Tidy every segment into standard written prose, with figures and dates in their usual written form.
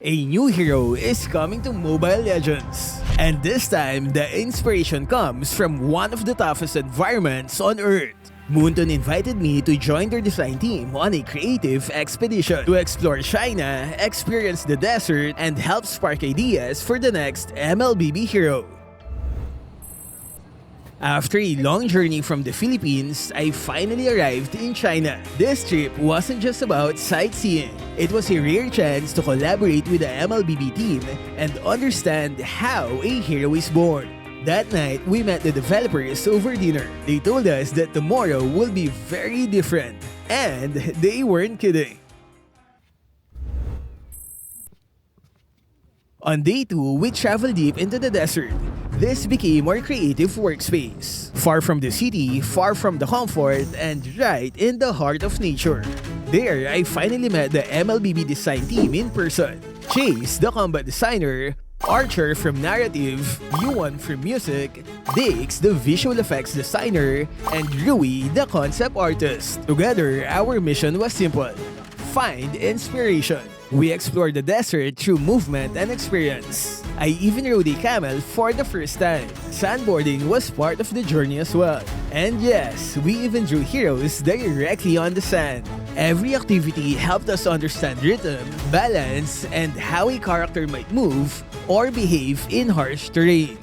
A new hero is coming to Mobile Legends. And this time, the inspiration comes from one of the toughest environments on Earth. Moonton invited me to join their design team on a creative expedition to explore China, experience the desert, and help spark ideas for the next MLBB hero. After a long journey from the Philippines, I finally arrived in China. This trip wasn't just about sightseeing. It was a rare chance to collaborate with the MLBB team and understand how a hero is born. That night, we met the developers over dinner. They told us that tomorrow will be very different. And they weren't kidding. On day 2, we traveled deep into the desert. This became our creative workspace. Far from the city, far from the comfort, and right in the heart of nature. There, I finally met the MLBB design team in person. Chase, the combat designer, Archer from narrative, Yuan from music, Dix, the visual effects designer, and Rui, the concept artist. Together, our mission was simple: find inspiration. We explored the desert through movement and experience. I even rode a camel for the first time. Sandboarding was part of the journey as well. And yes, we even drew heroes directly on the sand. Every activity helped us understand rhythm, balance, and how a character might move or behave in harsh terrain.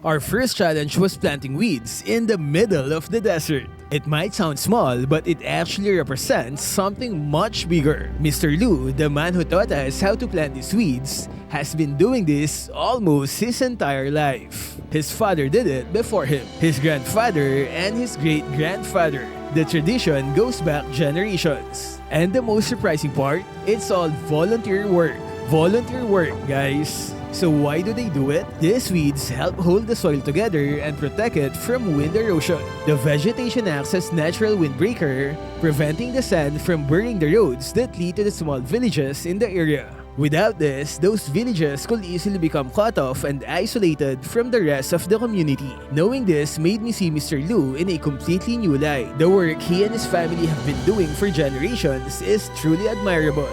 Our first challenge was planting weeds in the middle of the desert. It might sound small, but it actually represents something much bigger. Mr. Lu, the man who taught us how to plant these weeds, has been doing this almost his entire life. His father did it before him, his grandfather, and his great-grandfather. The tradition goes back generations. And the most surprising part, it's all volunteer work. Volunteer work, guys. So why do they do it? These weeds help hold the soil together and protect it from wind erosion. The vegetation acts as natural windbreaker, preventing the sand from burning the roads that lead to the small villages in the area. Without this, those villages could easily become cut off and isolated from the rest of the community. Knowing this made me see Mr. Lu in a completely new light. The work he and his family have been doing for generations is truly admirable.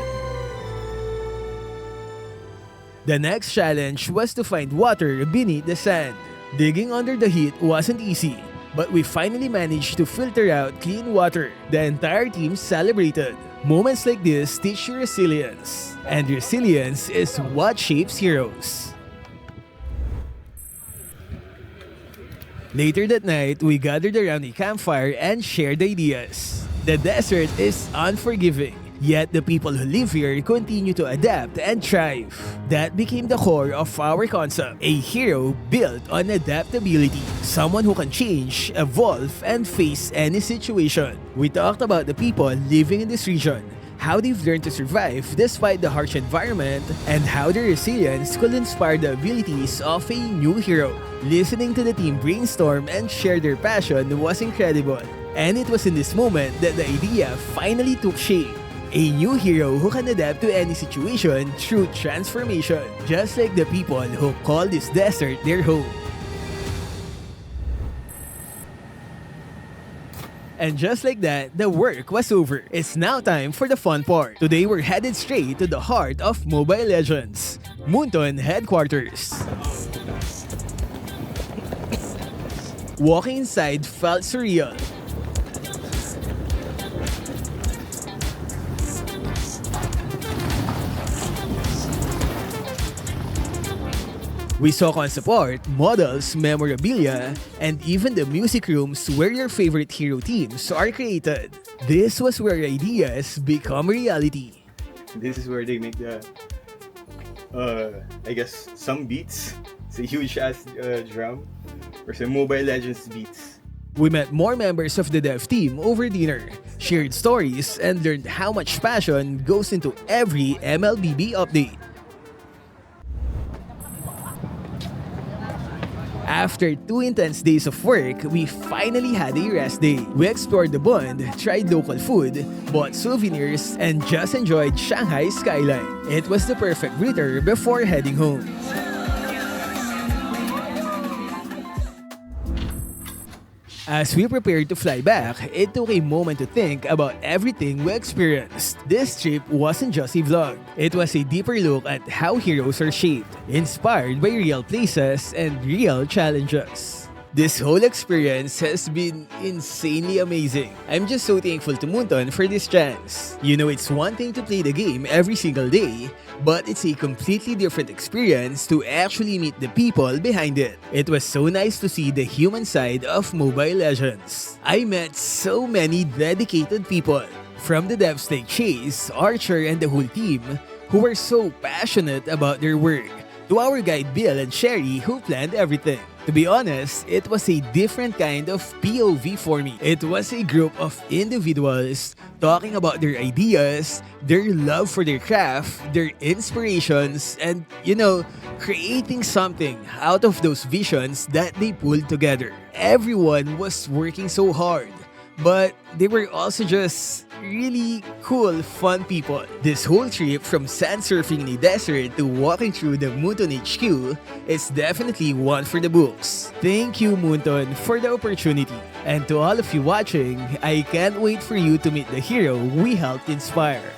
The next challenge was to find water beneath the sand. Digging under the heat wasn't easy, but we finally managed to filter out clean water. The entire team celebrated. Moments like this teach you resilience, and resilience is what shapes heroes. Later that night, we gathered around a campfire and shared ideas. The desert is unforgiving. Yet the people who live here continue to adapt and thrive. That became the core of our concept, a hero built on adaptability. Someone who can change, evolve, and face any situation. We talked about the people living in this region, how they've learned to survive despite the harsh environment, and how their resilience could inspire the abilities of a new hero. Listening to the team brainstorm and share their passion was incredible. And it was in this moment that the idea finally took shape. A new hero who can adapt to any situation through transformation, just like the people who call this desert their home. And just like that, the work was over. It's now time for the fun part. Today we're headed straight to the heart of Mobile Legends, Moonton Headquarters. Walking inside felt surreal. We saw concept art, models, memorabilia, and even the music rooms where your favorite hero teams are created. This was where ideas become reality. This is where they make the, I guess, some beats. It's a huge ass drum or some Mobile Legends beats. We met more members of the dev team over dinner, shared stories, and learned how much passion goes into every MLBB update. After 2 intense days of work, we finally had a rest day. We explored the Bund, tried local food, bought souvenirs, and just enjoyed Shanghai's skyline. It was the perfect breather before heading home. As we prepared to fly back, it took a moment to think about everything we experienced. This trip wasn't just a vlog. It was a deeper look at how heroes are shaped, inspired by real places and real challenges. This whole experience has been insanely amazing. I'm just so thankful to Moonton for this chance. You know, it's one thing to play the game every single day, but it's a completely different experience to actually meet the people behind it. It was so nice to see the human side of Mobile Legends. I met so many dedicated people, from the devs like Chase, Archer, and the whole team, who were so passionate about their work, to our guide Bill and Sherry who planned everything. To be honest, it was a different kind of POV for me. It was a group of individuals talking about their ideas, their love for their craft, their inspirations, and, creating something out of those visions that they pulled together. Everyone was working so hard, but they were also just really cool, fun people. This whole trip from sand surfing in a desert to walking through the Moonton HQ is definitely one for the books. Thank you, Moonton, for the opportunity. And to all of you watching, I can't wait for you to meet the hero we helped inspire.